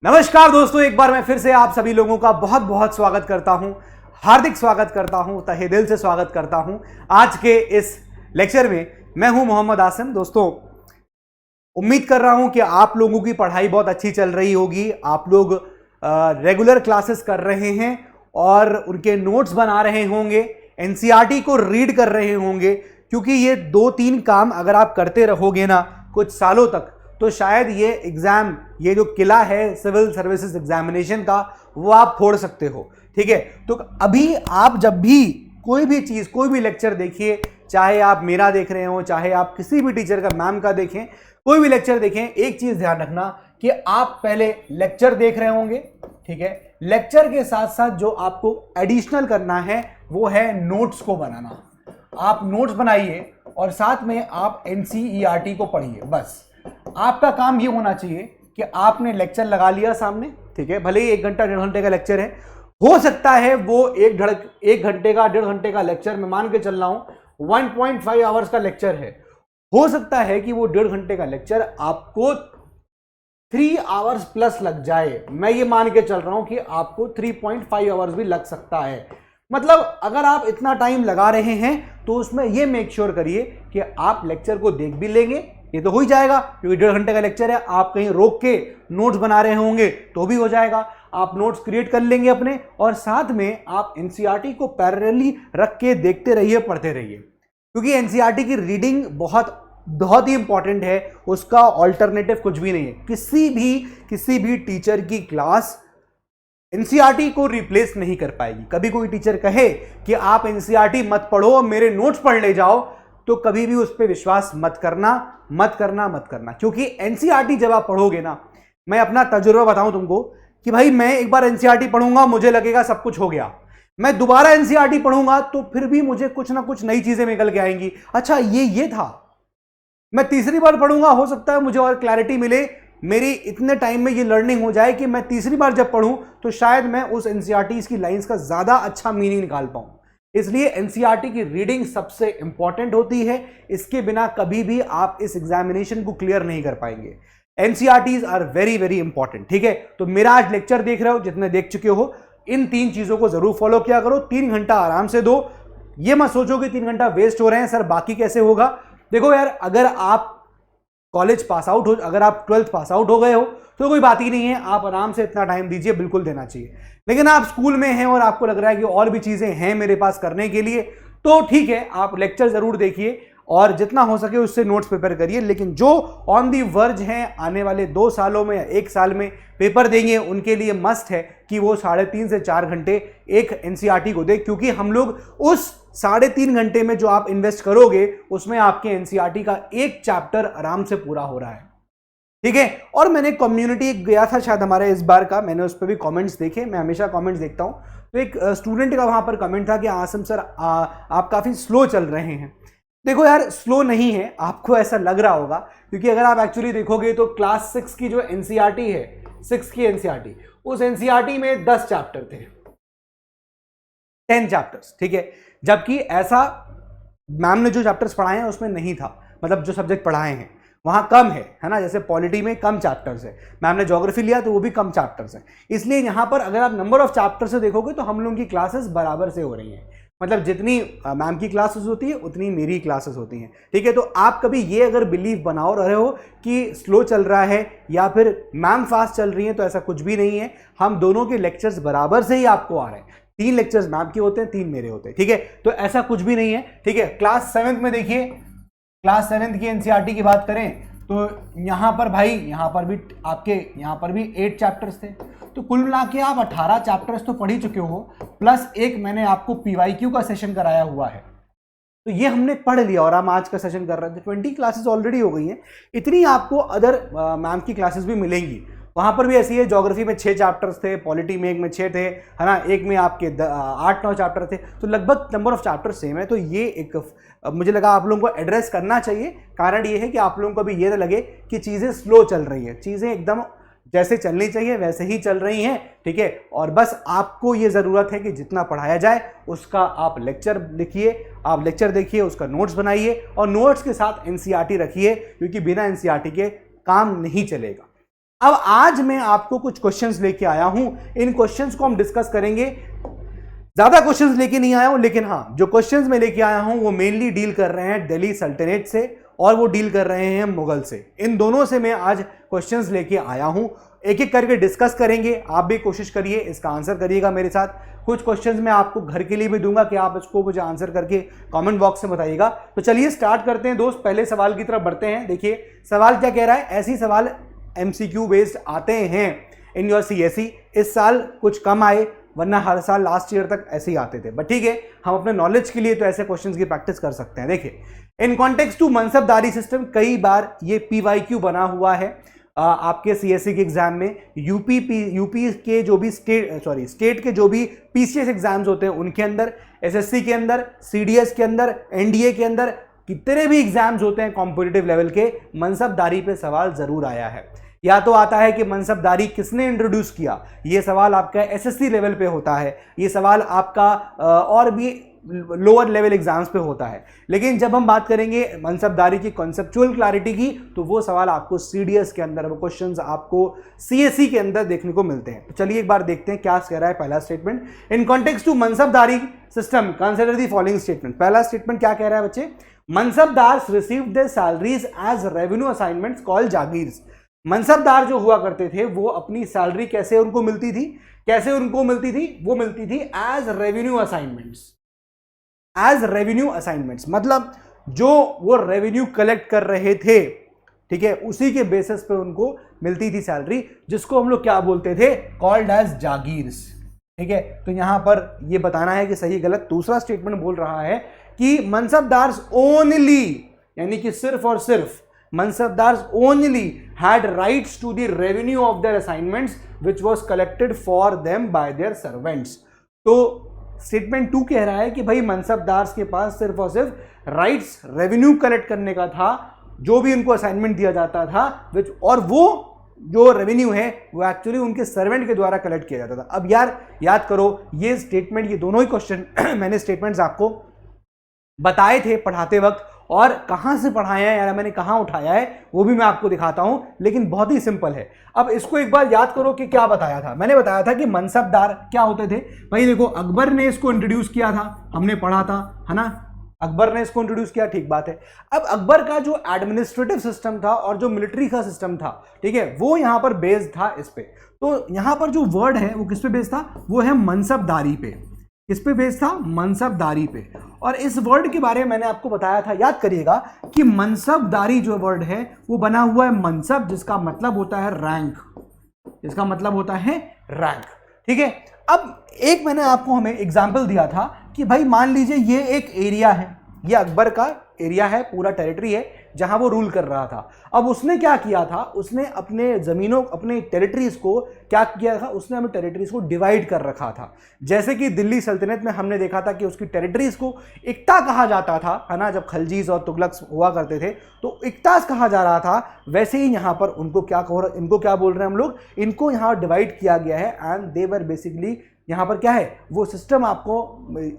नमस्कार दोस्तों, एक बार मैं फिर से आप सभी लोगों का बहुत बहुत स्वागत करता हूं, हार्दिक स्वागत करता हूं, तहे दिल से स्वागत करता हूं आज के इस लेक्चर में। मैं हूं मोहम्मद आसिम। दोस्तों, उम्मीद कर रहा हूं कि आप लोगों की पढ़ाई बहुत अच्छी चल रही होगी। आप लोग रेगुलर क्लासेस कर रहे हैं और उनके नोट्स बना रहे होंगे, एनसीईआरटी को रीड कर रहे होंगे, क्योंकि ये 2-3 काम अगर आप करते रहोगे ना कुछ सालों तक, तो शायद ये एग्जाम, ये जो किला है सिविल सर्विसेज एग्जामिनेशन का, वो आप फोड़ सकते हो। ठीक है, तो अभी आप जब भी कोई भी चीज, कोई भी लेक्चर देखिए, चाहे आप मेरा देख रहे हो, चाहे आप किसी भी टीचर का, मैम का देखें, कोई भी लेक्चर देखें, एक चीज ध्यान रखना कि आप पहले लेक्चर देख रहे होंगे। ठीक है, लेक्चर के साथ साथ जो आपको एडिशनल करना है वो है नोट्स को बनाना। आप नोट्स बनाइए और साथ में आप एनसीईआरटी को पढ़िए। बस आपका काम ये होना चाहिए कि आपने लेक्चर लगा लिया सामने। ठीक है, भले ही 1 घंटा 1.5 घंटे का लेक्चर है, हो सकता है वो 1 घंटे का 1.5 घंटे का लेक्चर, मैं मान के चल रहा हूं 1.5 आवर्स का लेक्चर है, हो सकता है कि वो 1.5 घंटे का लेक्चर आपको 3 आवर्स प्लस लग जाए। मैं ये मान के चल रहा हूं कि आपको 3.5 आवर्स भी लग सकता है। मतलब अगर आप इतना टाइम लगा रहे हैं तो उसमें ये मेक श्योर करिए कि आप लेक्चर को देख भी लेंगे, ये तो हो ही जाएगा क्योंकि 1.5 घंटे का लेक्चर है। आप कहीं रोक के नोट्स बना रहे होंगे तो भी हो जाएगा, आप नोट्स क्रिएट कर लेंगे अपने, और साथ में आप एनसीईआरटी को पैरेलली रख के देखते रहिए, पढ़ते रहिए, क्योंकि एनसीईआरटी की रीडिंग बहुत बहुत ही इंपॉर्टेंट है। उसका ऑल्टरनेटिव कुछ भी नहीं है। किसी भी टीचर की क्लास एनसीईआरटी को रिप्लेस नहीं कर पाएगी। कभी कोई टीचर कहे कि आप एनसीईआरटी मत पढ़ो, मेरे नोट्स पढ़ ले जाओ, तो कभी भी उस पर विश्वास मत करना, क्योंकि एनसीईआरटी जब आप पढ़ोगे ना, मैं अपना तजुर्बा बताऊं तुमको कि भाई मैं एक बार एनसीईआरटी पढ़ूंगा, मुझे लगेगा सब कुछ हो गया। मैं दोबारा एनसीईआरटी पढ़ूंगा तो फिर भी मुझे कुछ ना कुछ नई चीजें निकल के आएंगी। अच्छा, ये था। मैं तीसरी बार पढ़ूंगा, हो सकता है मुझे और क्लैरिटी मिले, मेरी इतने टाइम में ये लर्निंग हो जाए कि मैं तीसरी बार जब पढ़ूं तो शायद मैं उस एनसीईआरटी की लाइंस का ज्यादा अच्छा मीनिंग निकाल पाऊं। इसलिए एनसीईआरटी की रीडिंग सबसे इंपॉर्टेंट होती है। इसके बिना कभी भी आप इस एग्जामिनेशन को क्लियर नहीं कर पाएंगे। NCERTs are very very important. ठीक है, तो मेरा आज लेक्चर देख रहे हो, जितने देख चुके हो, इन 3 चीजों को जरूर फॉलो किया करो। 3 घंटा आराम से दो। ये मत सोचो कि 3 घंटा वेस्ट हो रहे हैं, सर बाकी कैसे होगा। देखो यार, अगर आप कॉलेज पास आउट हो, अगर आप 12th पास आउट हो गए हो तो कोई बात ही नहीं है, आप आराम से इतना टाइम दीजिए, बिल्कुल देना चाहिए। लेकिन आप स्कूल में हैं और आपको लग रहा है कि और भी चीजें हैं मेरे पास करने के लिए, तो ठीक है, आप लेक्चर जरूर देखिए और जितना हो सके उससे नोट्स प्रिपेयर करिए। लेकिन जो ऑन दी वर्ज हैं, आने वाले 2 सालों में या 1 साल में पेपर देंगे, उनके लिए मस्ट है कि वो 3.5 से 4 घंटे एक एनसीईआरटी को दें, क्योंकि हम लोग उस 3.5 घंटे में जो आप इन्वेस्ट करोगे उसमें आपके एनसीईआरटी का एक चैप्टर आराम से पूरा हो रहा है। ठीक है, और मैंने कम्युनिटी गया था शायद हमारे इस बार का, मैंने उस पर भी कमेंट्स देखे, मैं हमेशा कमेंट्स देखता हूं, तो एक स्टूडेंट का वहां पर कमेंट था कि आसिम सर आप काफी स्लो चल रहे हैं। देखो यार, स्लो नहीं है, आपको ऐसा लग रहा होगा, क्योंकि अगर आप एक्चुअली देखोगे तो क्लास 6 की जो एनसीईआरटी है, 6 की एनसीईआरटी, उस एनसीईआरटी में 10 चैप्टर थे, 10 चैप्टर्स। ठीक है, जबकि ऐसा मैम ने जो चैप्टर्स पढ़ाए हैं उसमें नहीं था, मतलब जो सब्जेक्ट पढ़ाए हैं वहां कम है ना। जैसे पॉलिटी में कम चैप्टर्स है, मैम ने ज्योग्राफी लिया तो वो भी कम चैप्टर्स है। इसलिए यहां पर अगर आप नंबर ऑफ चैप्टर से देखोगे तो हम लोगों की क्लासेस बराबर से हो रही हैं, मतलब जितनी मैम की क्लासेस होती है उतनी मेरी क्लासेस होती हैं। ठीक है, तो आप कभी ये अगर बिलीव बनाओ रहे हो कि स्लो चल रहा है या फिर मैम फास्ट चल रही है, तो ऐसा कुछ भी नहीं है। हम दोनों के लेक्चर्स बराबर से ही आपको आ रहे हैं। 3 लेक्चर्स मैम के होते हैं, 3 मेरे होते हैं। ठीक है, तो ऐसा कुछ भी नहीं है। ठीक है, क्लास 7th में देखिए, क्लास 7th की एनसीईआरटी की बात करें तो यहां पर भाई, यहां पर भी 8 चैप्टर्स थे, तो कुल मिला के आप 18 चैप्टर्स तो पढ़ ही चुके हो, प्लस एक मैंने आपको पीवाईक्यू का सेशन कराया हुआ है, तो ये हमने पढ़ लिया और हम आज का सेशन कर रहे थे। 20 क्लासेस ऑलरेडी हो गई हैं। इतनी आपको अदर मैम की क्लासेस भी मिलेंगी, वहां पर भी ऐसी है। ज्योग्राफी में 6 चैप्टर्स थे, पॉलिटी में 1 में 6 थे, है ना, एक में आपके 8-9 चैप्टर थे, तो लगभग नंबर ऑफ चैप्टर सेम है। तो ये एक मुझे लगा आप लोगों को एड्रेस करना चाहिए। कारण ये है कि आप लोगों को भी ये ना लगे कि चीज़ें स्लो चल रही हैं, चीज़ें एकदम जैसे चलनी चाहिए वैसे ही चल रही हैं। ठीक है, और बस आपको ये ज़रूरत है कि जितना पढ़ाया जाए उसका आप लेक्चर लिखिए, आप लेक्चर देखिए, उसका नोट्स बनाइए और नोट्स के साथ एनसीईआरटी रखिए, क्योंकि बिना एनसीईआरटी के काम नहीं चलेगा। अब आज मैं आपको कुछ क्वेश्चंस लेके आया हूं, इन क्वेश्चंस को हम डिस्कस करेंगे। ज्यादा क्वेश्चंस लेके नहीं आया हूं, लेकिन हाँ जो क्वेश्चंस मैं लेके आया हूं वो मेनली डील कर रहे हैं दिल्ली सल्तनत से और वो डील कर रहे हैं मुगल से। इन दोनों से मैं आज क्वेश्चंस लेके आया हूं, एक एक करके डिस्कस करेंगे। आप भी कोशिश करिए, इसका आंसर करिएगा मेरे साथ। कुछ क्वेश्चंस मैं आपको घर के लिए भी दूंगा कि आप इसको मुझे आंसर करके कमेंट बॉक्स में बताइएगा। तो चलिए स्टार्ट करते हैं दोस्त, पहले सवाल की तरफ बढ़ते हैं। देखिए सवाल क्या कह रहा है, ऐसे ही सवाल MCQ बेस्ड आते हैं इन योर CSE। इस साल कुछ कम आए, वरना हर साल लास्ट ईयर तक ऐसे ही आते थे, बट ठीक है, हम अपने नॉलेज के लिए तो ऐसे क्वेश्चंस की प्रैक्टिस कर सकते हैं। देखिए इन कॉन्टेक्स्ट टू मनसबदारी सिस्टम, कई बार ये PYQ बना हुआ है आपके CSE के एग्जाम में। यूपी के जो भी स्टेट के जो भी PCS एग्जाम्स होते हैं उनके अंदर, SSC के अंदर, CDS के अंदर, NDA के अंदर, कितने भी एग्जाम्स होते हैं कॉम्पिटिटिव लेवल के, मनसबदारी पे सवाल जरूर आया है। या तो आता है कि मनसबदारी किसने इंट्रोड्यूस किया, ये सवाल आपका SSC लेवल पे होता है, ये सवाल आपका और भी लोअर लेवल एग्जाम्स पे होता है। लेकिन जब हम बात करेंगे मनसबदारी की कॉन्सेप्चुअल क्लैरिटी की, तो वो सवाल आपको CDS के अंदर, वो क्वेश्चंस आपको CSE के अंदर देखने को मिलते हैं। तो चलिए एक बार देखते हैं क्या कह रहा है पहला statement. In context to मनसबदारी system consider the following statement. पहला स्टेटमेंट क्या कह रहा है बच्चे, mansabdars received their salaries as revenue assignments called jagirs. मनसबदार जो हुआ करते थे वो अपनी सैलरी कैसे उनको मिलती थी, वो मिलती थी as revenue assignments. As revenue assignments मतलब जो वो रेवेन्यू कलेक्ट कर रहे थे, ठीक है, उसी के बेसिस पे उनको मिलती थी सैलरी, जिसको हम लोग क्या बोलते थे, कॉल्ड एज जागीर्स। ठीक है, तो यहां पर ये बताना है कि सही गलत। दूसरा स्टेटमेंट बोल रहा है कि मनसबदार्स ओनली, यानी कि सिर्फ और सिर्फ mansabdars only had rights to the revenue of their assignments which was collected for them by their servants. तो स्टेटमेंट 2 कह रहा है कि भाई मनसबदार्स के पास सिर्फ और सिर्फ राइट्स रेवेन्यू कलेक्ट करने का था, जो भी उनको असाइनमेंट दिया जाता था, और वो जो रेवेन्यू है वो एक्चुअली उनके सर्वेंट के द्वारा कलेक्ट किया जाता था। अब यार याद करो, ये स्टेटमेंट, ये दोनों ही क्वेश्चन मैंने स्टेटमेंट्स आपको बताए थे पढ़ाते वक्त, और कहां से पढ़ाया है यार, मैंने कहां उठाया है वो भी मैं आपको दिखाता हूं, लेकिन बहुत ही सिंपल है। अब इसको एक बार याद करो कि क्या बताया था। मैंने बताया था कि मनसबदार क्या होते थे। भाई देखो, अकबर ने इसको इंट्रोड्यूस किया था, हमने पढ़ा था, है ना, अकबर ने इसको इंट्रोड्यूस किया, ठीक बात है। अब अकबर का जो एडमिनिस्ट्रेटिव सिस्टम था और जो मिलिट्री का सिस्टम था, ठीक है, वो यहां पर बेस्ड था इस पे। तो यहां पर जो वर्ड है वो किस पे बेस्ड था, वो है मनसबदारी पे। किस पे बेस्ड था, मनसबदारी पे। और इस वर्ड के बारे में मैंने आपको बताया था, याद करिएगा, कि मनसबदारी जो वर्ड है वो बना हुआ है मनसब, जिसका मतलब होता है रैंक, जिसका मतलब होता है रैंक। ठीक है, अब एक मैंने आपको हमें एग्जाम्पल दिया था कि भाई मान लीजिए ये एक एरिया है, ये अकबर का एरिया है, पूरा टेरिटरी है जहां वो रूल कर रहा था। अब उसने क्या किया था, उसने अपने जमीनों, अपने टेरिटरीज को क्या किया था, उसने अपने टेरिटरीज को डिवाइड कर रखा था। जैसे कि दिल्ली सल्तनत में हमने देखा था कि उसकी टेरिटरीज को इक्ता कहा जाता था, है ना, जब खलजीज और तुगलक हुआ करते थे तो इक्तास कहा जा रहा था। वैसे ही यहाँ पर उनको इनको क्या बोल रहे हैं हम लोग, इनको यहाँ डिवाइड किया गया है, एंड दे वर बेसिकली, यहाँ पर क्या है, वो सिस्टम आपको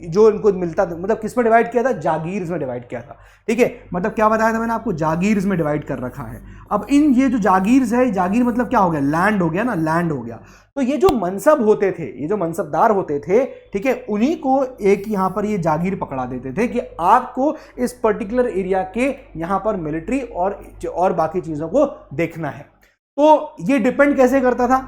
जो इनको मिलता था, मतलब किस में डिवाइड किया था, जागीर्स में डिवाइड किया था। ठीक है, मतलब क्या बताया था मैंने आपको, जागीर्स में डिवाइड कर रखा है। अब इन ये जो जागीर्स है, जागीर मतलब क्या हो गया, लैंड हो गया ना, लैंड हो गया। तो ये जो मनसब होते थे, ये जो मनसबदार होते थे, ठीक है, उन्हीं को एक यहाँ पर ये जागीर पकड़ा देते थे कि आपको इस पर्टिकुलर एरिया के यहाँ पर मिलिट्री और बाकी चीजों को देखना है। तो ये डिपेंड कैसे करता था,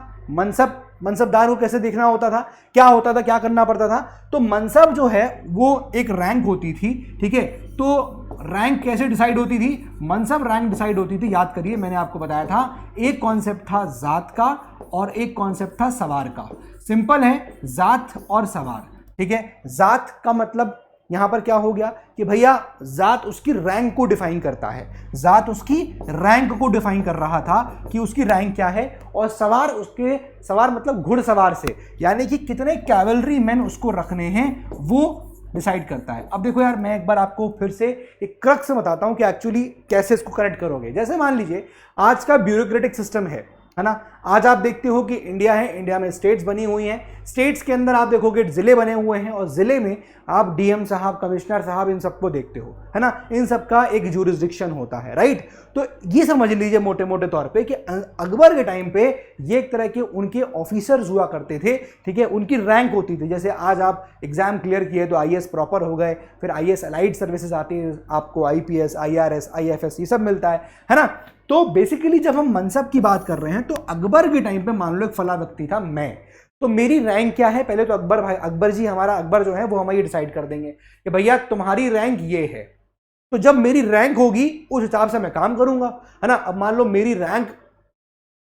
मनसबदार को कैसे देखना होता था, क्या होता था, क्या करना पड़ता था। तो मनसब जो है वो एक रैंक होती थी, ठीक है। तो रैंक कैसे डिसाइड होती थी, मनसब रैंक डिसाइड होती थी, याद करिए मैंने आपको बताया था, एक कॉन्सेप्ट था जात का और एक कॉन्सेप्ट था सवार का। सिंपल है, जात और सवार, ठीक है। जात का मतलब यहां पर क्या हो गया कि भैया जात उसकी रैंक को डिफाइन करता है, जात उसकी रैंक को डिफाइन कर रहा था कि उसकी रैंक क्या है, और सवार उसके, सवार मतलब घुड़सवार से, यानी कि कितने कैवलरी मैन उसको रखने हैं वो डिसाइड करता है। अब देखो यार, मैं एक बार आपको फिर से एक क्रक्स बताता हूं कि एक्चुअली कैसे इसको करेक्ट करोगे। जैसे मान लीजिए आज का ब्यूरोक्रेटिक सिस्टम है है ना। आज आप देखते हो कि इंडिया है, इंडिया में स्टेट्स बनी हुई हैं, स्टेट्स के अंदर आप देखोगे जिले बने हुए हैं और जिले में आप डीएम साहब, कमिश्नर साहब, इन सबको देखते हो, है ना। इन सबका एक ज्यूरिसडिक्शन होता है, राइट। तो ये समझ लीजिए मोटे मोटे तौर पे कि अकबर के टाइम पे ये एक तरह के उनके ऑफिसर्स हुआ करते थे, ठीक है। उनकी रैंक होती थी, जैसे आज आप एग्जाम क्लियर किए तो आईएएस प्रॉपर हो गए, फिर आईएएस अलाइड सर्विसेज आती है, आपको आईपीएस, आईआरएस, आईएफएस ये सब मिलता है ना। तो बेसिकली जब हम मनसब की बात कर रहे हैं तो अकबर के टाइम पे मान लो एक फला व्यक्ति था मैं, तो मेरी रैंक क्या है, पहले तो अकबर भाई, अकबर जी हमारा, अकबर जो है वो हमें ये डिसाइड कर देंगे कि भैया तुम्हारी रैंक ये है। तो जब मेरी रैंक होगी उस हिसाब से मैं काम करूंगा, है ना। अब मान लो मेरी रैंक,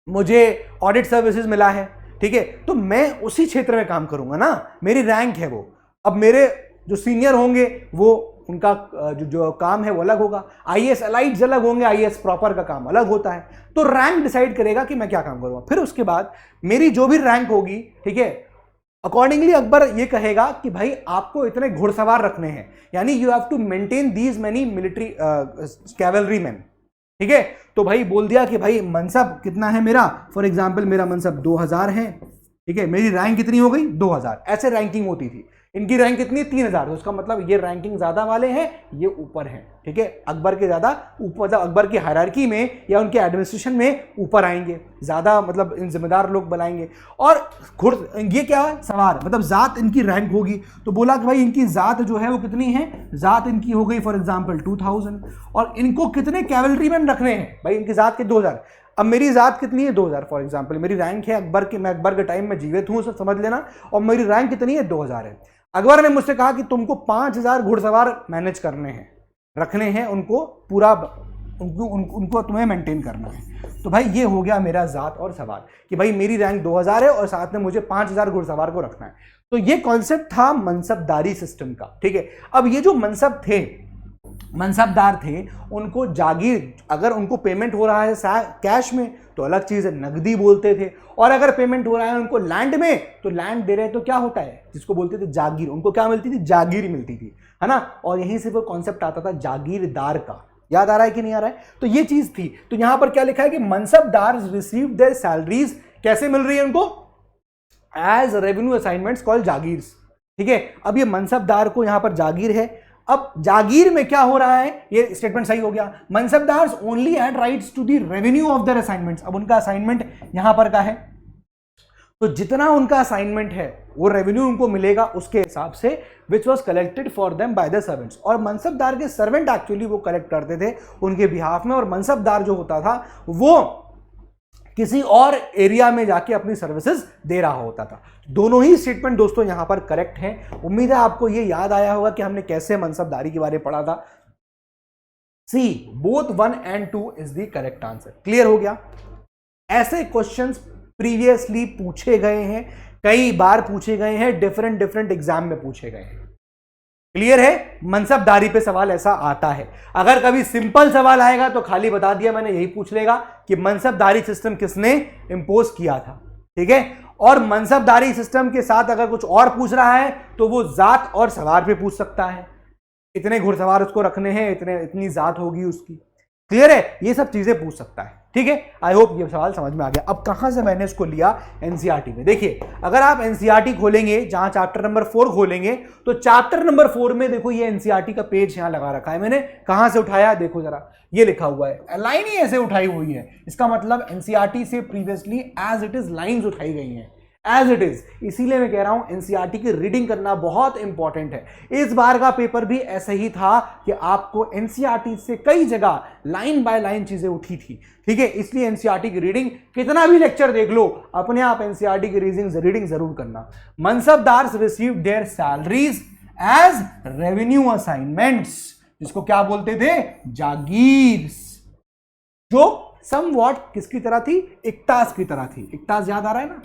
मुझे ऑडिट सर्विसेज मिला है, ठीक है, तो मैं उसी क्षेत्र में काम करूंगा ना, मेरी रैंक है वो। अब मेरे जो सीनियर होंगे वो, उनका जो काम है वो अलग होगा, आईएएस अलाइड्स अलग होंगे, आईएएस प्रॉपर का काम अलग होता है। तो रैंक डिसाइड करेगा कि मैं क्या काम करूंगा। फिर उसके बाद मेरी जो भी रैंक होगी, ठीक है, अकॉर्डिंगली अकबर ये कहेगा कि भाई आपको इतने घुड़सवार रखने हैं, यानी you have to maintain these many military cavalry man, ठीक है। तो भाई बोल दिया कि भाई मनसब कितना है मेरा, फॉर एग्जाम्पल मेरा मनसब 2000 है, ठीक है, मेरी रैंक कितनी हो गई 2000, ऐसे रैंकिंग होती थी। इनकी रैंक कितनी 3000, तो उसका मतलब ये रैंकिंग ज्यादा वाले हैं, ये ऊपर हैं, ठीक है, अकबर के ज्यादा ऊपर, अकबर की हायरार्की में या उनके एडमिनिस्ट्रेशन में ऊपर आएंगे, ज्यादा मतलब इन जिम्मेदार लोग बनाएंगे। और ये क्या है, सवार मतलब जात इनकी रैंक होगी। तो बोला कि भाई इनकी जात जो है वो कितनी है, जात इनकी हो गई फॉर एग्जाम्पल 2000, और इनको कितने कैवलरी मैन रखने हैं, भाई इनकी जात के 2000। अब मेरी जात कितनी है 2000, फॉर एग्जाम्पल मेरी रैंक है अकबर की, मैं अकबर के टाइम में जीवित हूं, समझ लेना, और मेरी रैंक कितनी है 2000 है। अकबर ने मुझसे कहा कि तुमको 5000 घुड़सवार मैनेज करने हैं, रखने हैं, उनको पूरा उनको तुम्हें मेंटेन करना है। तो भाई ये हो गया मेरा जात और सवाल कि भाई मेरी रैंक 2000 है और साथ में मुझे 5000 घुड़सवार को रखना है। तो ये कॉन्सेप्ट था मनसबदारी सिस्टम का, ठीक है। अब ये जो मनसब थे, मनसबदार थे, उनको जागीर, अगर उनको पेमेंट हो रहा है कैश में तो अलग चीज है, नकदी बोलते थे, और अगर पेमेंट हो रहा है उनको लैंड में, तो लैंड दे रहे हैं तो क्या होता है, जिसको बोलते थे जागीर, उनको क्या मिलती थी, जागीर मिलती थी, है ना। और यहीं से वो कॉन्सेप्ट आता था जागीरदार का, याद आ रहा है कि नहीं आ रहा है। तो ये चीज थी। तो यहां पर क्या लिखा है कि मनसबदार रिसीव देयर सैलरीज, कैसे मिल रही है उनको, as revenue assignments called jagirs, ठीक है। अब ये मनसबदार को यहां पर जागीर है। अब जागीर में क्या हो रहा है, ये स्टेटमेंट सही हो गया, mansabdars only had rights to the revenue of their assignments. अब उनका असाइनमेंट यहां पर का है, तो जितना उनका असाइनमेंट है वो रेवेन्यू उनको मिलेगा उसके हिसाब से, विच was collected for them by the servants. और मनसबदार के सर्वेंट एक्चुअली वो कलेक्ट करते थे उनके बिहाफ में, और मनसबदार जो होता था वो किसी और एरिया में जाके अपनी सर्विसेज दे रहा होता था। दोनों ही स्टेटमेंट दोस्तों यहां पर करेक्ट हैं। उम्मीद है आपको ये याद आया होगा कि हमने कैसे मनसबदारी के बारे में पढ़ा था। C both 1 and 2 is the correct answer. Clear हो गया। ऐसे क्वेश्चंस प्रीवियसली पूछे गए हैं, कई बार पूछे गए हैं, डिफरेंट एग्जाम में पूछे गए हैं। क्लियर है। मनसबदारी पे सवाल ऐसा आता है। अगर कभी सिंपल सवाल आएगा तो खाली बता दिया मैंने, यही पूछ लेगा कि मनसबदारी सिस्टम किसने इंपोज किया था, ठीक है। और मनसबदारी सिस्टम के साथ अगर कुछ और पूछ रहा है तो वो जात और सवार पे पूछ सकता है, इतने घुड़सवार उसको रखने हैं, इतनी जात होगी उसकी। क्लियर है, ये सब चीजें पूछ सकता है, ठीक है। आई होप ये सवाल समझ में आ गया। अब कहां से मैंने इसको लिया, एनसीईआरटी में। देखिए अगर आप एनसीईआरटी खोलेंगे, जहां चैप्टर नंबर 4 खोलेंगे, तो चैप्टर नंबर 4 में देखो ये एनसीईआरटी का पेज यहां लगा रखा है मैंने। कहां से उठाया देखो जरा, ये लिखा हुआ है, लाइन ही ऐसे उठाई हुई है, इसका मतलब एनसीईआरटी से previously as it is lines उठाई गई हैं, एज इट इज। इसीलिए मैं कह रहा हूं एनसीईआरटी की रीडिंग करना बहुत इंपॉर्टेंट है। इस बार का पेपर भी ऐसा ही था कि आपको एनसीईआरटी से कई जगह लाइन बाय लाइन चीजें उठी थी, ठीक है। इसलिए एनसीईआरटी की रीडिंग, कितना भी लेक्चर देख लो, अपने आप एनसीईआरटी की रीडिंग जरूर करना। Mansabdars receive their salaries as revenue assignments, जिसको क्या बोलते थे, जागीर्स, जो समवॉट किसकी तरह थी, इक्तास की तरह थी। इक्तास याद आ रहा है ना,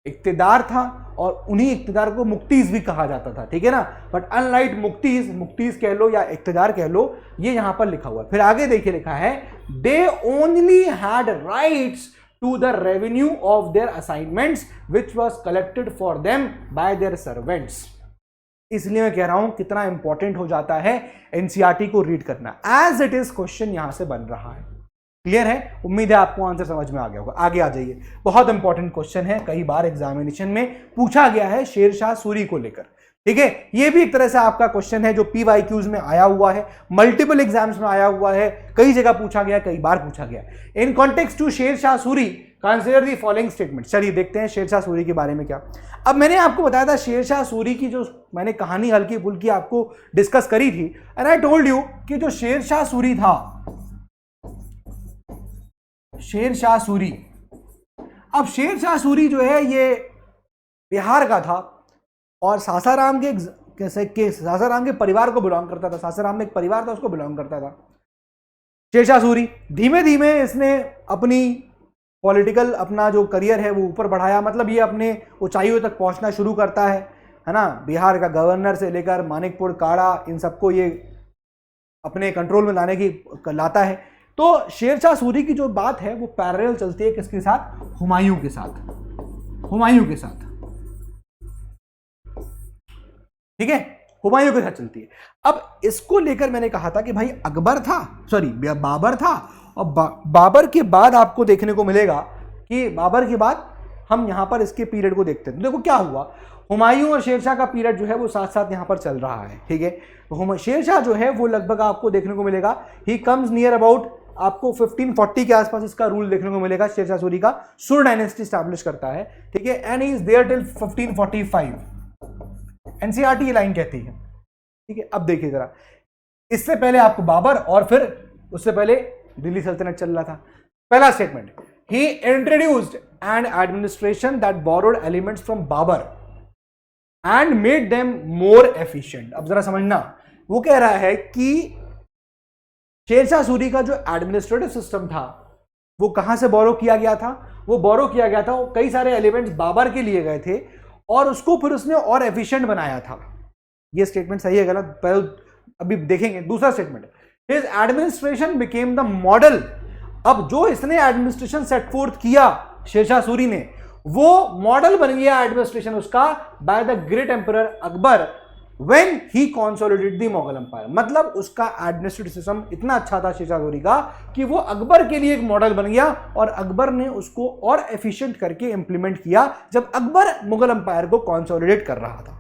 इक्तिदार था, और उन्हीं इक्तिदार को मुक्तीज भी कहा जाता था, ठीक है ना। बट अनलाइक मुक्तीज कह लो या इक्तिदार कह लो, ये यहां पर लिखा हुआ है। फिर आगे देखिए लिखा है, they only had rights to the revenue of their assignments which was collected for them by their servants. इसलिए मैं कह रहा हूं कितना इंपॉर्टेंट हो जाता है एनसीईआरटी को रीड करना, एज इट इज क्वेश्चन यहां से बन रहा है। क्लियर है? उम्मीद है आपको आंसर समझ में आ गया होगा। आगे आ जाइए, बहुत इंपॉर्टेंट क्वेश्चन है, कई बार एग्जामिनेशन में पूछा गया है शेरशाह सूरी को लेकर। ठीक है, ये भी एक तरह से आपका क्वेश्चन है जो PYQs में आया हुआ है, मल्टीपल एग्जाम्स में आया हुआ है, कई जगह पूछा गया, कई बार पूछा गया। In context to Sher Shah Suri consider the following statement. चलिए देखते हैं शेरशाह सूरी के बारे में क्या। अब मैंने आपको बताया था शेरशाह सूरी की जो मैंने कहानी हल्की फुल्की आपको डिस्कस करी थी, एंड आई टोल्ड यू कि जो शेरशाह सूरी था, शेरशाह सूरी, अब शेरशाह सूरी जो है ये बिहार का था और सासाराम सासाराम के परिवार को बिलोंग करता था। सासाराम में एक परिवार था, उसको बिलोंग करता था शेरशाह सूरी। धीमे धीमे इसने अपनी पॉलिटिकल अपना जो करियर है वो ऊपर बढ़ाया, मतलब ये अपने ऊंचाइयों तक पहुंचना शुरू करता है ना। बिहार का गवर्नर से लेकर मानिकपुर, काड़ा, इन सबको ये अपने कंट्रोल में लाता है। तो शेरशाह सूरी की जो बात है वो पैरेलल चलती है किसके साथ? हुमायूं के साथ। हुमायूं के साथ, ठीक है, हुमायूं के साथ चलती है। अब इसको लेकर मैंने कहा था कि भाई अकबर था, सॉरी बाबर था, और बाबर के बाद आपको देखने को मिलेगा कि बाबर के बाद हम यहां पर इसके पीरियड को देखते हैं। तो देखो क्या हुआ, हुमायूं और शेरशाह का पीरियड जो है वो साथ साथ यहां पर चल रहा है। ठीक है, तो शेरशाह जो है वो लगभग आपको देखने को मिलेगा ही कम्स नियर अबाउट आपको 1540 के आसपास इसका रूल देखने को मिलेगा। शेरशाह सूरी का सुर डायनेस्टी स्टैब्लिश करता है। ठीक है, and he is there till 1545, NCERT ये लाइन कहती है। ठीक है, अब देखिए जरा, इससे पहले आपको बाबर और फिर उससे पहले दिल्ली सल्तनत चल रहा था। पहला statement, he introduced an administration that borrowed elements from Babur and made them more efficient. अब जरा समझना, वो कह रहा है कि शेरशाह सूरी का जो एडमिनिस्ट्रेटिव सिस्टम था वो कहां से बोरो किया गया था? वो बोरो किया गया था, वो कई सारे एलिमेंट्स बाबर के लिए गए थे और उसको फिर उसने और एफिशिएंट बनाया था। ये स्टेटमेंट सही है गलत पहले अभी देखेंगे। दूसरा statement, his administration became the model. अब जो इसने एडमिनिस्ट्रेशन सेट फोर्थ किया शेरशाह सूरी ने, वो मॉडल बन गया एडमिनिस्ट्रेशन उसका by the great emperor Akbar when he consolidated the Mughal empire. मतलब उसका एडमिनिस्ट्रेटिव सिस्टम इतना अच्छा था शेरशाह सूरी का कि वो अकबर के लिए एक मॉडल बन गया और अकबर ने उसको और एफिशिएंट करके इंप्लीमेंट किया जब अकबर मुगल एम्पायर को कंसोलिडेट कर रहा था।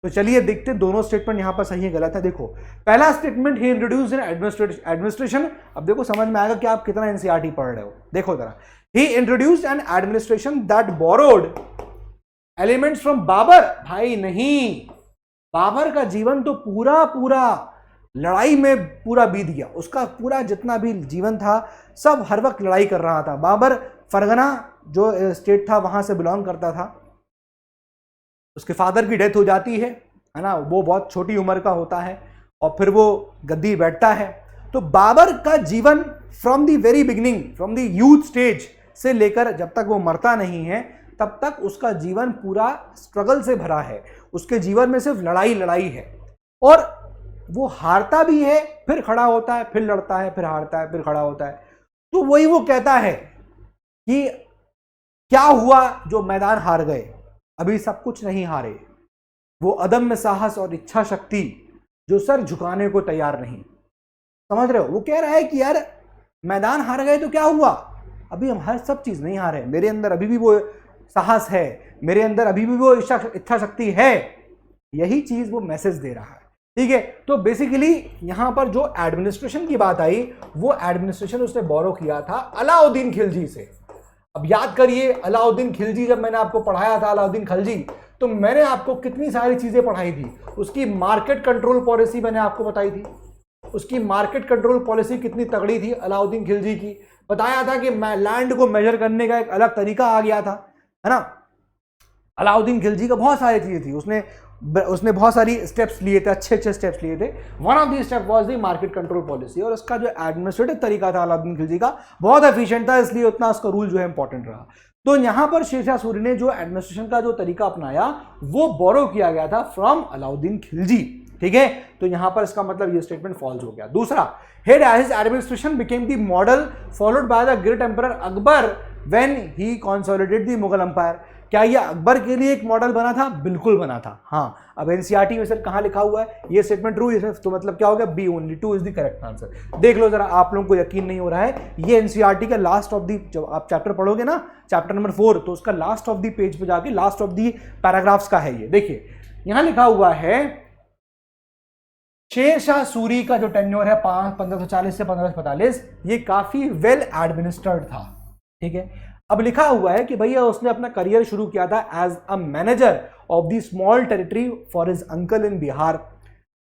तो चलिए देखते दोनों स्टेटमेंट यहां पर सही है गलत है। देखो पहला statement, he introduced in administration. अब देखो समझ में आएगा कि आप कितना एनसीईआरटी पढ़ रहे हो। देखो जरा, he introduced an administration that borrowed elements from Babur. भाई नहीं, बाबर का जीवन तो पूरा लड़ाई में पूरा बीत गया। उसका पूरा जितना भी जीवन था सब हर वक्त लड़ाई कर रहा था। बाबर फरगना जो स्टेट था वहां से बिलोंग करता था। उसके फादर की डेथ हो जाती है ना, वो बहुत छोटी उम्र का होता है और फिर वो गद्दी बैठता है। तो बाबर का जीवन from the very beginning, from the youth stage से लेकर जब तक वो मरता नहीं है तब तक उसका जीवन पूरा स्ट्रगल से भरा है। उसके जीवन में सिर्फ लड़ाई है और वो हारता भी है, फिर खड़ा होता है, फिर लड़ता है, फिर हारता है, फिर खड़ा होता है। तो वही वो कहता है कि क्या हुआ जो मैदान हार गए, अभी सब कुछ नहीं हारे। वो अदम्य साहस और इच्छा शक्ति जो सर झुकाने को तैयार नहीं। समझ रहे हो? वो कह रहा है कि यार मैदान हार गए तो क्या हुआ, अभी हम हर सब चीज नहीं हारे, मेरे अंदर अभी भी वो साहस है, मेरे अंदर अभी भी वो इच्छा शक्ति है। यही चीज वो मैसेज दे रहा है। ठीक है, तो बेसिकली यहां पर जो एडमिनिस्ट्रेशन की बात आई, वो एडमिनिस्ट्रेशन उसने बोरो किया था अलाउद्दीन खिलजी से। अब याद करिए, अलाउद्दीन खिलजी, जब मैंने आपको पढ़ाया था अलाउद्दीन खिलजी, तो मैंने आपको कितनी सारी चीजें पढ़ाई थी। उसकी मार्केट कंट्रोल पॉलिसी मैंने आपको बताई थी। उसकी मार्केट कंट्रोल पॉलिसी कितनी तगड़ी थी अलाउद्दीन खिलजी की। बताया था कि लैंड को मेजर करने का एक अलग तरीका आ गया था, है ना। अलाउद्दीन खिलजी का बहुत सारी चीजें थी, उसने बहुत सारी स्टेप्स लिए थे, अच्छे स्टेप्स लिए थे। One of the step was the market control policy. और उसका जो एडमिनिस्ट्रेटिव तरीका था अलाउद्दीन खिलजी का बहुत एफिशिएंट था, इसलिए उतना उसका रूल जो है इंपॉर्टेंट रहा। तो यहां पर शेरशाह सूरी ने जो एडमिनिस्ट्रेशन का जो तरीका अपनाया वो बोरो किया गया था फ्रॉम अलाउद्दीन खिलजी। ठीक है, तो यहां पर इसका मतलब ये स्टेटमेंट फॉल्स हो गया। दूसरा, his administration became the model followed by the great emperor Akbar when he consolidated the Mughal empire. क्या ये अकबर के लिए एक मॉडल बना था? बिल्कुल बना था। हाँ, अब एनसीईआरटी में सर कहाँ लिखा हुआ है ये स्टेटमेंट ट्रू है, तो मतलब क्या हो गया? B only, 2 is the correct answer. देख लो जरा, आप लोगों को यकीन नहीं हो रहा है, ये एनसीईआरटी का लास्ट ऑफ दी, जब आप चैप्टर पढ़ोगे ना, चैप्टर नंबर 4, तो उसका लास्ट ऑफ दी पेज पे जाके लास्ट ऑफ दी पैराग्राफ्स का है ये। देखिए यहां लिखा हुआ है शेर शाह सूरी का जो टेन्योर है 1540 से 1545, ये काफी वेल एडमिनिस्ट्रेड था। ठीक है, अब लिखा हुआ है कि भैया उसने अपना करियर शुरू किया था as a manager of the small territory for his uncle in Bihar,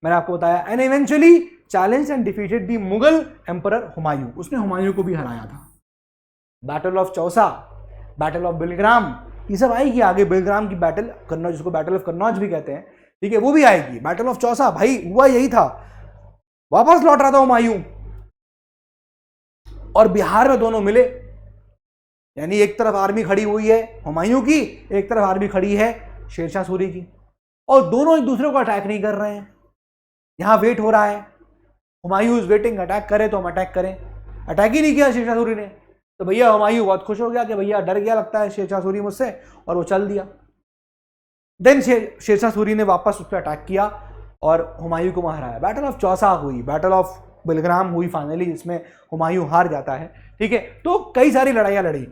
मैंने आपको बताया, and eventually challenge and defeated the Mughal emperor Humayun, उसने हुमायूं को भी हराया था। Battle of Chausa, battle of Bilgram, ये सब आएगी आगे, बिलग्राम की बैटल, कन्नौज, जिसको बैटल ऑफ कन्नौज भी कहते हैं, ठीक है, वो भी आएगी। बैटल ऑफ चौसा, भाई हुआ यही था, वापस लौट रहा था हुमायूं और बिहार में दोनों मिले, यानी एक तरफ आर्मी खड़ी हुई है हुमायूं की, एक तरफ आर्मी खड़ी है शेरशाह सूरी की, और दोनों एक दूसरे को अटैक नहीं कर रहे हैं। यहां वेट हो रहा है, हुमायूं इज वेटिंग, अटैक करे तो हम अटैक करें, अटैक ही नहीं किया शेरशाह सूरी ने, तो भैया हुमायूं बहुत खुश हो गया कि भैया डर गया लगता है शेरशाह सूरी मुझसे, और वो चल दिया। देन शेरशाह सूरी ने वापस उस पर अटैक किया और हुमायूं को वहां हराया। बैटल ऑफ चौसा हुई, बैटल ऑफ बिलग्राम हुई फाइनली, जिसमें हुमायूं हार जाता है। ठीक है, तो कई सारी लड़ाइयां लड़ी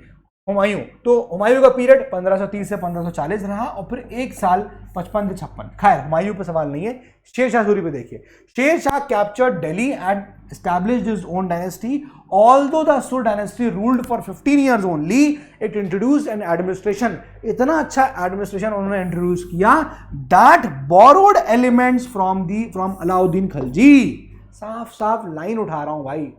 हुमायूं, तो हुमायूं का पीरियड 1530 से 1540 रहा, और फिर एक साल 55 से 56। खैर हुमायूं पे सवाल नहीं है, शेरशाह सूरी पे देखिए। Shershah captured Delhi and established his own dynasty, although the Sur dynasty ruled for 15 years only, it introduced an administration, इतना अच्छा एडमिनिस्ट्रेशन उन्होंने इंट्रोड्यूस किया, that borrowed elements from Alauddin Khilji. साफ साफ लाइन उठा रहा हूं भाई,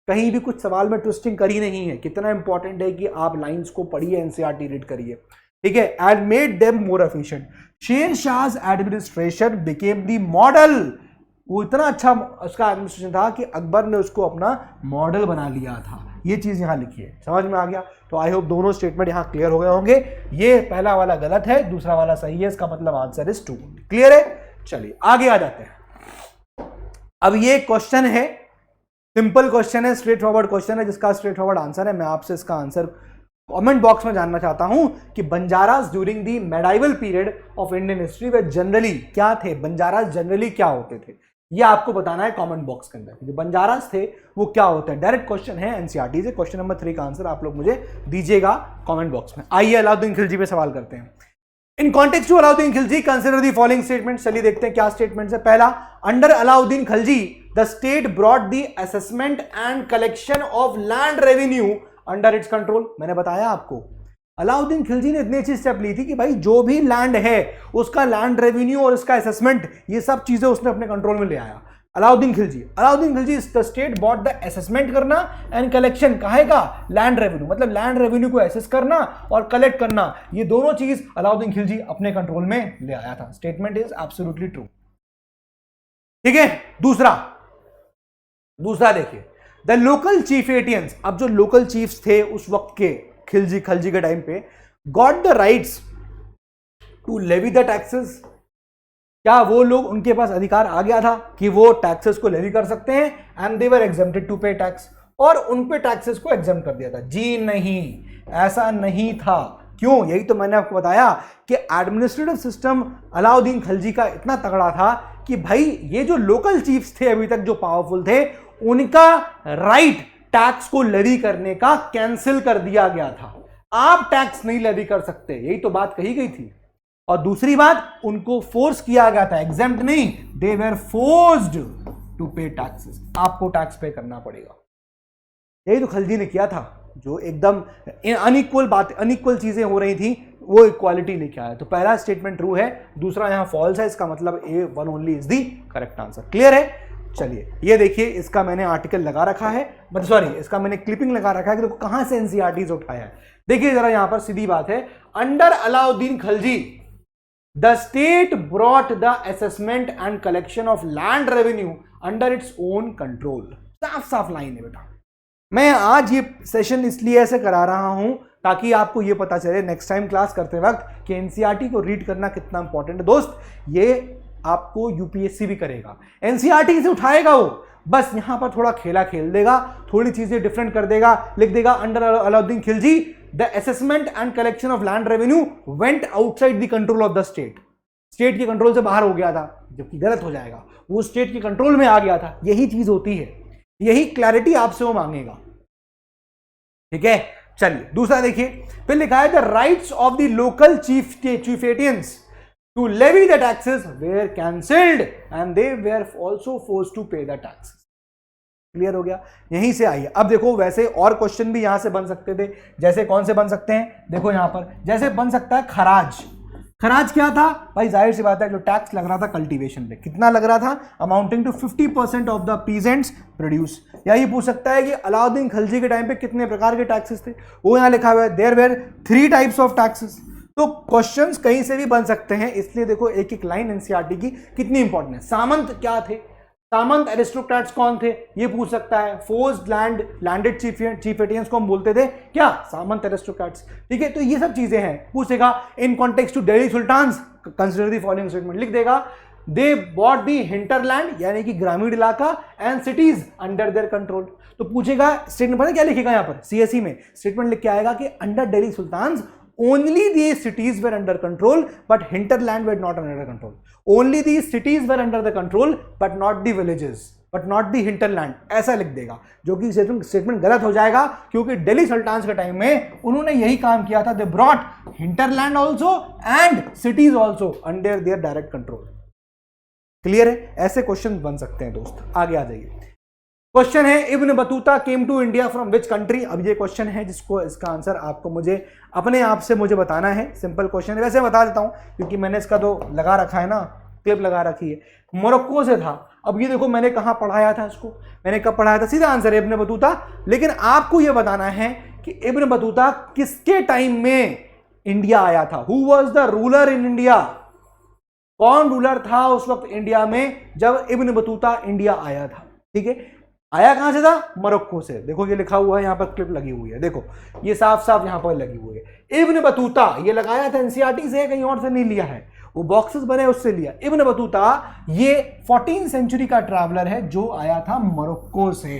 कहीं भी कुछ सवाल में ट्विस्टिंग करी नहीं है। कितना इंपॉर्टेंट है कि आप लाइंस को पढ़िए, एनसीईआरटी रीड करिए, ठीक है। And made them more efficient, शेर शाह's एडमिनिस्ट्रेशन बिकेम द मॉडल, वो इतना अच्छा उसका एडमिनिस्ट्रेशन था कि अकबर ने उसको अपना मॉडल बना लिया था। ये चीज यहां लिखी है, समझ में आ गया? तो आई होप दोनों स्टेटमेंट यहां क्लियर हो गए होंगे। ये पहला वाला गलत है, दूसरा वाला सही है, इसका मतलब आंसर इज 2। क्लियर है? चलिए आगे आ जाते हैं। अब ये क्वेश्चन है, सिंपल क्वेश्चन है, स्ट्रेट फॉरवर्ड क्वेश्चन है, जिसका स्ट्रेट फॉरवर्ड आंसर है। मैं आपसे इसका आंसर कमेंट बॉक्स में जानना चाहता हूं कि Banjaras during the medieval period of Indian history way generally क्या थे, बंजारास जनरली क्या होते थे, ये आपको बताना है कमेंट बॉक्स के अंदर। जो बंजारास थे वो क्या होते हैं, डायरेक्ट क्वेश्चन है एनसीईआरटी से। क्वेश्चन नंबर 3 का आंसर आप लोग मुझे दीजिएगा कमेंट बॉक्स में। आइए अलाउद्दीन खिलजी पे सवाल करते हैं। In context to Alauddin Khilji consider the following statement. चलिए देखते हैं क्या स्टेटमेंट है। पहला, under Alauddin Khilji the state brought the assessment and collection of land revenue under its control. मैंने बताया आपको अलाउद्दीन खिलजी ने इतनी अच्छी स्टेप ली थी कि भाई जो भी लैंड है उसका लैंड रेवेन्यू और इसका असेसमेंट, ये सब चीजें उसने अपने कंट्रोल में ले आया। Alauddin Khilji the state bought the assessment करना एंड कलेक्शन, काहे का, लैंड रेवेन्यू, मतलब लैंड रेवेन्यू को एसेस करना और कलेक्ट करना, ये दोनों चीज अलाउद्दीन खिलजी अपने कंट्रोल में ले आया था। Statement is absolutely true. ठीक है, दूसरा देखिए, द लोकल चीफ एटियंस, अब जो लोकल चीफ्स थे उस वक्त के खिलजी के टाइम पे, got the rights to levy the taxes, क्या वो लोग, उनके पास अधिकार आ गया था कि वो टैक्सेस को लेवी कर सकते हैं, and they were exempted to pay tax, और उन पे टैक्सेस को एग्जेम्प्ट कर दिया था। जी नहीं, ऐसा नहीं था। क्यों? यही तो मैंने आपको बताया कि एडमिनिस्ट्रेटिव सिस्टम अलाउद्दीन खिलजी का इतना तगड़ा था कि भाई ये जो लोकल चीफ्स थे अभी तक जो पावरफुल थे, उनका राइट टैक्स को लेवी करने का कैंसिल कर दिया गया था। आप टैक्स नहीं लेवी कर सकते, यही तो बात कही गई थी। और दूसरी बात, उनको फोर्स किया गया था, एग्जेम्प्ट नहीं, दे वेर फोर्स्ड टू पे टैक्सेस, आपको टैक्स पे करना पड़ेगा। यही तो खिलजी ने किया था। जो एकदम अनइक्वल चीजें हो रही थी, वो इक्वालिटी लेके आया। तो पहला स्टेटमेंट ट्रू है, दूसरा यहां फॉल्स है, इसका मतलब A1 only is the correct answer. Clear है? चलिए ये देखिए, इसका मैंने आर्टिकल लगा रखा है, मतलब सॉरी, इसका मैंने क्लिपिंग लगा रखा है कि देखो कहां से एनसीईआरटी से उठाया है। देखिए जरा, यहां पर सीधी बात है, under Alauddin Khilji the state brought the assessment and collection of land revenue under its own control. साफ साफ लाइन है बेटा। मैं आज ये सेशन इसलिए ऐसे करा रहा हूं ताकि आपको ये पता चले नेक्स्ट टाइम क्लास करते वक्त कि एनसीईआरटी को रीड करना कितना इंपॉर्टेंट है। दोस्त, ये आपको यूपीएससी भी करेगा, एनसीईआरटी से उठाएगा वो, बस यहां पर थोड़ा खेला खेल देगा, थोड़ी चीजें डिफरेंट कर देगा, लिख देगा under Alauddin Khilji the assessment and collection of land revenue went outside the control of the state, state के कंट्रोल से बाहर हो गया था, जबकि गलत हो जाएगा, वो स्टेट के कंट्रोल में आ गया था। यही चीज होती है, यही क्लैरिटी आपसे वो मांगेगा, ठीक है। चलिए दूसरा देखिए, फिर लिखा है the rights of the local chieftains to levy the taxes were cancelled and they were also forced to pay the taxes. Clear हो गया, यहीं से आइए। अब देखो वैसे और क्वेश्चन भी यहां से बन सकते थे, जैसे कौन से बन सकते हैं, देखो यहां पर जैसे बन सकता है खराज। खराज क्या था भाई, जाहिर सी बात है जो टैक्स लग रहा था कल्टीवेशन पे, कितना लग रहा था, amounting to 50% of the peasants produce. या ये पूछ सकता है कि अलाउद्दीन खिलजी के टाइम पे कितने प्रकार के टैक्सेस थे, वो यहां लिखा हुआ है there were 3 types of taxes. तो क्वेश्चंस कहीं से भी बन सकते हैं, इसलिए देखो एक एक लाइन एनसीईआरटी की कितनी इंपॉर्टेंट है। सामंत क्या थे, सामंत एरिस्टोक्रेट्स कौन थे, ये पूछ सकता है। फोर्स्ड लैंडेड चीफेटियंस को हम बोलते थे क्या, सामंत एरिस्टोक्रेट्स, ठीक है। तो ये सब चीजें हैं, पूछेगा in context to Delhi sultans consider the following statement, लिख देगा दे बॉट द हिंटरलैंड यानी कि ग्रामीण इलाका and cities under their control. तो पूछेगा स्टेटमेंट, पता क्या लिखेगा यहाँ पर सीएसई में, स्टेटमेंट लिख के आएगा कि under Delhi sultans only these cities were under control but hinterland were not under control, only these cities were under the control but not the villages, but not the hinterland, ऐसा लिख देगा, जो कि स्टेटमेंट गलत हो जाएगा, क्योंकि दिल्ली सुल्तान्स के टाइम में उन्होंने यही काम किया था, they brought hinterland also and cities also under their direct control। Clear है, ऐसे क्वेश्चन बन सकते हैं दोस्त। आगे आ जाइए, क्वेश्चन है Ibn Battuta came to India from which country. अब ये क्वेश्चन है जिसको इसका आंसर आपको मुझे अपने आप से मुझे बताना है, सिंपल क्वेश्चन है, वैसे बता देता हूं क्योंकि मैंने इसका तो लगा रखा है ना, क्लिप लगा रखी है, मोरक्को से था। अब ये देखो मैंने कहां पढ़ाया था इसको, मैंने कब पढ़ाया था, सीधा आंसर है इब्न बतूता। लेकिन आपको यह बताना है कि इब्न बतूता किसके टाइम में इंडिया आया था, who was the ruler in India, कौन रूलर था उस वक्त इंडिया में जब इब्न बतूता इंडिया आया था, ठीक है। आया कहां से था, मोरक्को से। देखो ये लिखा हुआ है, यहां पर क्लिप लगी हुई है, देखो ये साफ साफ यहां पर लगी हुई है। इब्न बतूता ये लगाया था एनसीईआरटी से, कहीं और से नहीं लिया है, वो बॉक्सेस बने उससे लिया। इब्न बतूता ये 14th सेंचुरी का ट्रैवलर है जो आया था मोरक्को से,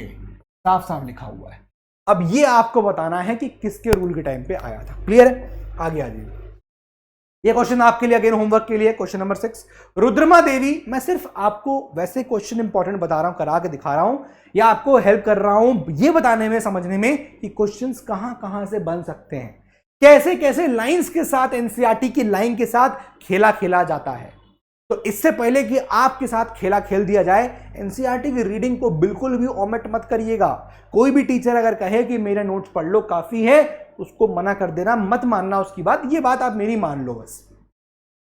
साफ साफ लिखा हुआ है। अब ये आपको बताना है कि किसके रूल के टाइम पे आया था। क्लियर है, आगे आ जाइए। ये क्वेश्चन आपके लिए अगेन होमवर्क के लिए, क्वेश्चन नंबर 6, रुद्रमा देवी। मैं सिर्फ आपको वैसे क्वेश्चन इंपॉर्टेंट बता रहा हूं, करा के दिखा रहा हूं, या आपको हेल्प कर रहा हूं ये बताने में, समझने में कि क्वेश्चंस कहां कहां से बन सकते हैं, कैसे कैसे लाइंस के साथ, एनसीईआरटी की लाइन के साथ खेला खेला जाता है। तो इससे पहले कि आपके साथ खेला खेल दिया जाए, एनसीईआरटी की रीडिंग को बिल्कुल भी ओमिट मत करिएगा। कोई भी टीचर अगर कहे कि मेरे नोट्स पढ़ लो काफी है, उसको मना कर देना, मत मानना उसकी बात, ये बात आप मेरी मान लो बस।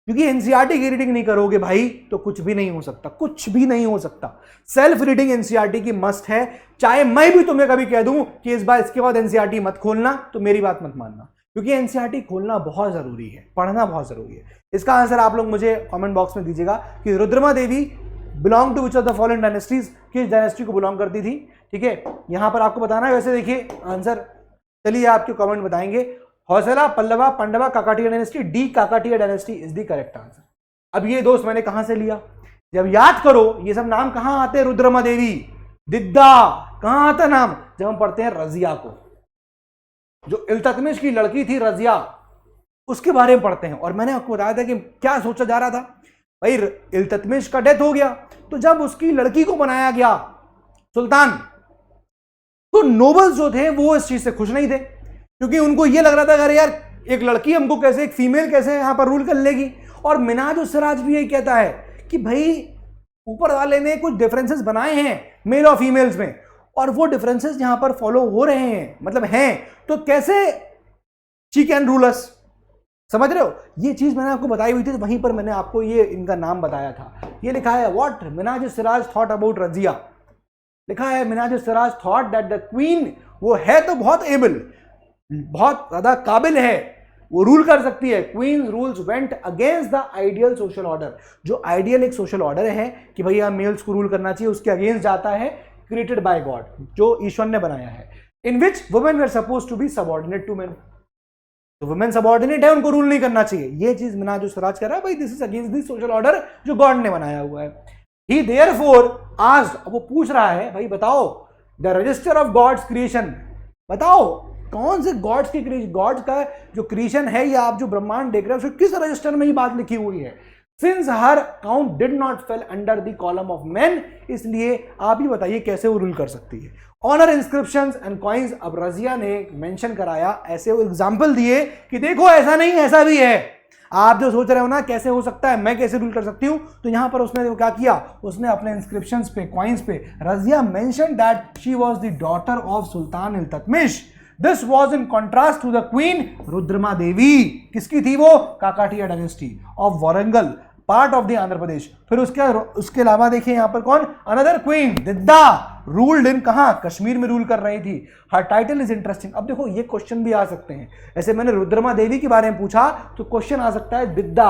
क्योंकि एनसीईआरटी की रीडिंग नहीं करोगे भाई तो कुछ भी नहीं हो सकता, कुछ भी नहीं हो सकता। सेल्फ रीडिंग एनसीईआरटी की मस्ट है। चाहे मैं भी तुम्हें कभी कह दूं कि इस बार इसके बाद एनसीईआरटी मत खोलना, तो मेरी बात मत मानना, क्योंकि एनसीईआरटी खोलना बहुत जरूरी है, पढ़ना बहुत जरूरी है। इसका आंसर आप लोग मुझे कमेंट बॉक्स में दीजिएगा कि Rudrama Devi belong to which of the following dynasties, किस डायनेस्टी को बिलोंग करती थी, ठीक है। यहां पर आपको बताना है। वैसे देखिए आंसर, चलिए आपके कमेंट बताएंगे, Hoysala, Pallava, Pandava, Kakatiya dynasty, D Kakatiya dynasty is the correct answer. अब ये दोस्त मैंने कहां से लिया, जब याद करो ये सब नाम कहां आते हैं, रुद्रमा देवी, दिद्दा, कहां आता नाम, जब हम पढ़ते हैं रजिया को, जो इल्तुतमिश की लड़की थी रजिया, उसके बारे में पढ़ते हैं। और मैंने आपको बताया था कि क्या सोचा जा रहा था भाई, इल्तुतमिश का डेथ हो गया, तो जब उसकी लड़की को बनाया गया सुल्तान, तो नोबल्स जो थे वो इस चीज से खुश नहीं थे, क्योंकि उनको ये लग रहा था अरे यार एक लड़की हमको कैसे, एक फीमेल कैसे यहां पर रूल कर लेगी। और मिनाज-उस-सिराज भी यही कहता है कि भाई ऊपर वाले ने कुछ डिफरेंसेस बनाए हैं मेल और फीमेल्स में, और वो डिफरेंसेस यहां पर फॉलो हो रहे हैं, मतलब हैं, तो कैसे शी कैन रूल अस, समझ रहे हो। ये चीज मैंने आपको बताई हुई थी, तो वहीं पर मैंने आपको ये इनका नाम बताया था। ये लिखा है व्हाट मिनाज-उस-सिराज थॉट अबाउट रजिया, लिखा है मिनाज-उस-सिराज थॉट दैट द क्वीन, वो है तो बहुत एबल, बहुत ज्यादा काबिल है, वो रूल कर सकती है। Queens rules went against the ideal social order, जो आइडियल एक सोशल ऑर्डर है कि भैया मेल्स को रूल करना चाहिए, उसके अगेंस्ट जाता है, क्रिएटेड बाय गॉड, जो ईश्वर ने बनाया है, in which women were suppose to be subordinate to men. तो वुमेन सबऑर्डिनेट है, उनको रूल नहीं करना चाहिए। ये चीज मिनाज-उस-सिराज कह रहा है भाई this is against the social order जो गॉड ने बनाया हुआ है। ही देयरफॉर आस्क्ड, अब वो पूछ रहा है भाई बताओ the register of God's creation, बताओ कौन से गॉड्स की गॉड्स का जो क्रिएशन है या आप जो ब्रह्मांड देख रहे हो उसमें किस रजिस्टर में ये बात लिखी हुई है। Since her count did not fail under the column of man, इसलिए आप ही बताइए कैसे वो रूल कर सकती है। ऑनर इंस्क्रिप्शंस एंड कॉइन्स, अब रजिया ने मेंशन कराया, ऐसे वो एग्जांपल दिए कि देखो ऐसा नहीं ऐसा भी है। आप जो सोच रहे हो ना कैसे हो सकता है, मैं कैसे रूल कर सकती हूं, तो यहां पर उसने क्या किया, उसने अपने इंस्क्रिप्शंस पे, कॉइन्स पे Razia mention that she was the daughter of Sultan Iltutmish. This was in contrast to the queen Rudrama Devi. किसकी थी वो? Kakatiya dynasty of Warangal, part of the Andhra Pradesh. फिर उसके अलावा देखिए यहां पर कौन, another queen Didda ruled in, कहां, कश्मीर में रूल कर रही थी। Her title is interesting. अब देखो ये क्वेश्चन भी आ सकते हैं, ऐसे मैंने रुद्रमा देवी के बारे में पूछा तो क्वेश्चन आ सकता है दिद्दा,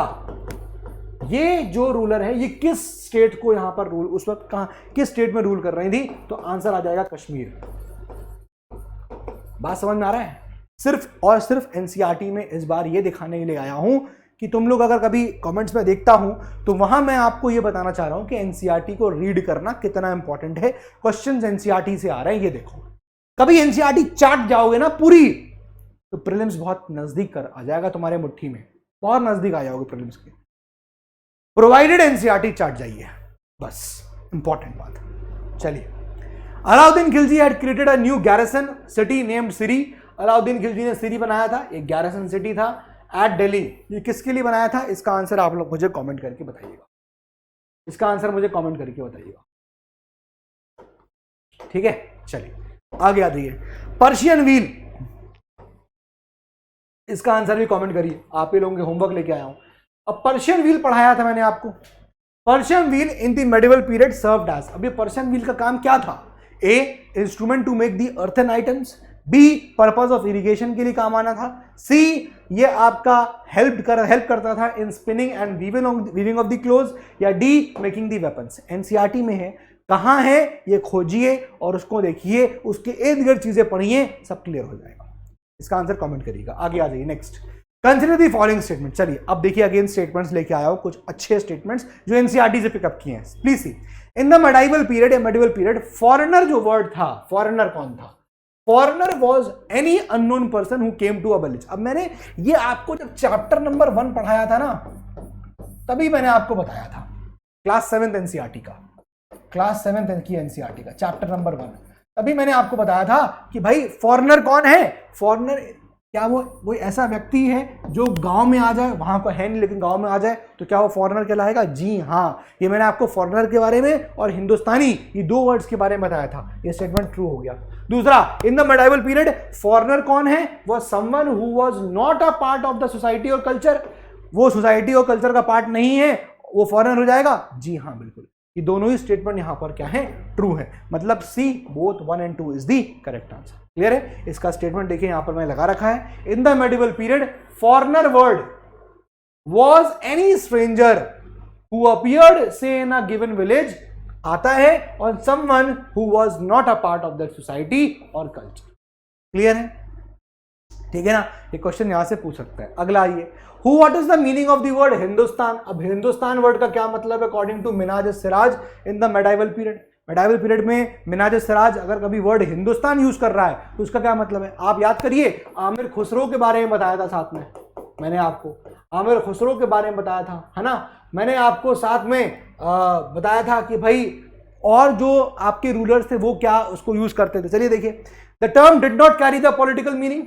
ये जो रूलर है ये किस स्टेट को यहां पर रूल, उस वक्त कहां किस स्टेट में रूल कर रही थी, तो आंसर आ जाएगा कश्मीर। बात समझ में आ रहा है? सिर्फ और सिर्फ एनसीईआरटी में इस बार ये दिखाने के लिए आया हूं कि तुम लोग अगर कभी कमेंट्स में देखता हूं तो वहां मैं आपको ये बताना चाह रहा हूं कि एनसीईआरटी को रीड करना कितना इंपॉर्टेंट है। क्वेश्चंस एनसीईआरटी से आ रहे हैं, ये देखो। कभी एनसीईआरटी चाट जाओगे ना पूरी, तो प्रीलिम्स बहुत नजदीक कर आ जाएगा तुम्हारे मुट्ठी में, बहुत नजदीक आ जाओगे प्रीलिम्स के, प्रोवाइडेड एनसीईआरटी चाट जाइए, बस इंपॉर्टेंट बात। चलिए, Alauddin Khilji had created a new garrison city named Siri. Alauddin Khilji ने सिरी बनाया था, एक गैरिसन सिटी था एट दिल्ली। ये किसके लिए बनाया था? इसका आंसर आप लोग मुझे कमेंट करके बताइएगा, इसका आंसर मुझे कमेंट करके बताइएगा, ठीक है। चलिए आगे आ जाइए, पर्शियन व्हील, इसका आंसर भी कमेंट करिए, आप ही लोगों के होमवर्क लेके आया हूं। अब पर्शियन व्हील पढ़ाया था मैंने आपको, Persian wheel in the medieval period served as, अब ये पर्शियन व्हील का काम क्या था? A, instrument to make the earthen items, B, purpose of irrigation के लिए काम आना था, सी, ये आपका हेल्प करता था in spinning and weaving of the clothes, या D, making the weapons. NCERT में है, कहां है ये खोजिए और उसको देखिए, उसके इर्द गिर्द चीजें पढ़िए, सब क्लियर हो जाएगा। इसका आंसर कमेंट करिएगा। आगे आ जाइए, next, consider the following statement. चलिए अब देखिए अगेन स्टेटमेंट्स लेके आया हूं, कुछ अच्छे स्टेटमेंट्स जो एनसीईआरटी से पिकअप किए हैं, please see. In the medieval period foreigner जो वर्ड था, फॉरेनर कौन था? Foreigner was any unknown person who came to a village. अब मैंने ये आपको जब चैप्टर नंबर 1 पढ़ाया था ना, तभी मैंने आपको बताया था, क्लास 7th एनसीईआरटी का, क्लास 7th की एनसीईआरटी का चैप्टर नंबर 1, तभी मैंने आपको बताया था कि भाई फॉरेनर कौन है? फॉरेनर क्या वो ऐसा व्यक्ति है जो गांव में आ जाए, वहां पर है नहीं लेकिन गांव में आ जाए, तो क्या वो फॉरेनर कहलाएगा? जी हाँ, ये मैंने आपको फॉरेनर के बारे में और हिंदुस्तानी, ये 2 वर्ड्स के बारे में बताया था, ये स्टेटमेंट ट्रू हो गया। दूसरा, इन द मेडिवल पीरियड फॉरेनर कौन है? वो someone who was not a part of the society और कल्चर, वो सोसाइटी और कल्चर का पार्ट नहीं है, वो फॉरेनर हो जाएगा? जी हाँ बिल्कुल। ये दोनों ही स्टेटमेंट यहां पर क्या है? ट्रू है, मतलब C, both 1 and 2 is the correct answer. Clear है? इसका स्टेटमेंट देखिए यहां पर मैं लगा रखा है, इन the medieval period foreigner word was any stranger who appeared से इन अ गिवन विलेज, आता है on someone who was not a part of that society और कल्चर। क्लियर है? ठीक है ना, ये क्वेश्चन यहां से पूछ सकता है। अगला आइए, who what is the meaning of the word Hindustan. अब हिंदुस्तान वर्ड का क्या मतलब है according to Minhaj Siraj in the medieval period. Medieval period में मिनाज सिराज अगर कभी वर्ड हिंदुस्तान यूज कर रहा है तो उसका क्या मतलब है? आप याद करिए, आमिर खुसरो के बारे में बताया था, साथ में मैंने आपको आमिर खुसरो के बारे में बताया था, है ना। मैंने आपको साथ में बताया था कि भाई और जो आपके रूलर्स थे वो क्या उसको यूज करते थे। चलिए देखिए, the term did not carry the political meaning,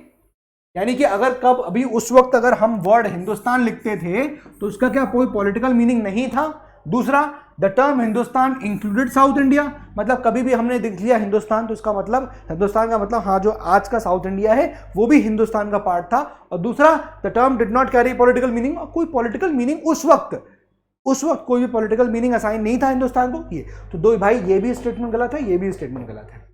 यानी कि अगर कब अभी उस वक्त अगर हम वर्ड हिंदुस्तान लिखते थे तो उसका क्या कोई पॉलिटिकल मीनिंग नहीं था। दूसरा, the term Hindustan included south India, मतलब कभी भी हमने देख लिया हिंदुस्तान तो इसका मतलब हिंदुस्तान का मतलब हाँ जो आज का साउथ इंडिया है वो भी हिंदुस्तान का पार्ट था। और दूसरा, the term did not carry political meaning, कोई पॉलिटिकल मीनिंग उस वक्त कोई भी पॉलिटिकल मीनिंग असाइन नहीं था हिंदुस्तान को। ये तो दो भाई, ये भी स्टेटमेंट गलत है, ये भी स्टेटमेंट गलत है।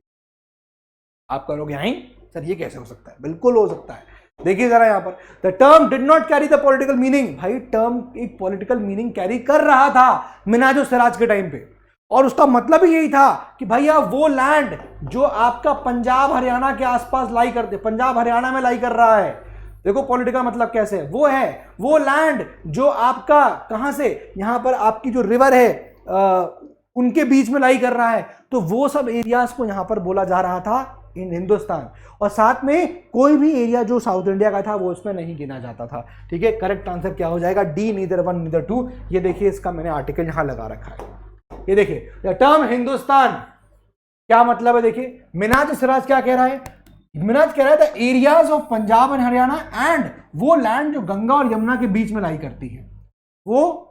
आप करोगे यहीं सर ये कैसे हो सकता है? बिल्कुल हो सकता है। देखिए जरा यहां पर, the term did not carry the political meaning, भाई टर्म एक पॉलिटिकल मीनिंग कैरी कर रहा था मिनाजो सिराज के टाइम पे, और उसका मतलब ही यही था कि भैया वो लैंड जो आपका पंजाब हरियाणा के आसपास लाई करते, पंजाब हरियाणा में लाई कर रहा है, देखो पॉलिटिकल मतलब कैसे है, वो है वो लैंड जो आपका कहां से, यहां पर आपकी जो रिवर है उनके बीच में लाई कर रहा है, तो वो सब एरियाज को यहां पर बोला जा रहा था इन हिंदुस्तान, और साथ में कोई भी एरिया जो साउथ इंडिया का था वो उसमें नहीं गिना जाता था। ठीक है, करेक्ट आंसर क्या हो जाएगा? D, neither one neither two. ये देखिए, इसका मैंने आर्टिकल यहां लगा रखा है। ये देखिए, द टर्म हिंदुस्तान क्या मतलब है? देखिए, मिनाज सिराज क्या कह रहा है? मिनाज कह रहा है the areas of Punjab and Haryana and वो लैंड जो गंगा और यमुना के बीच में लाई करती है, वो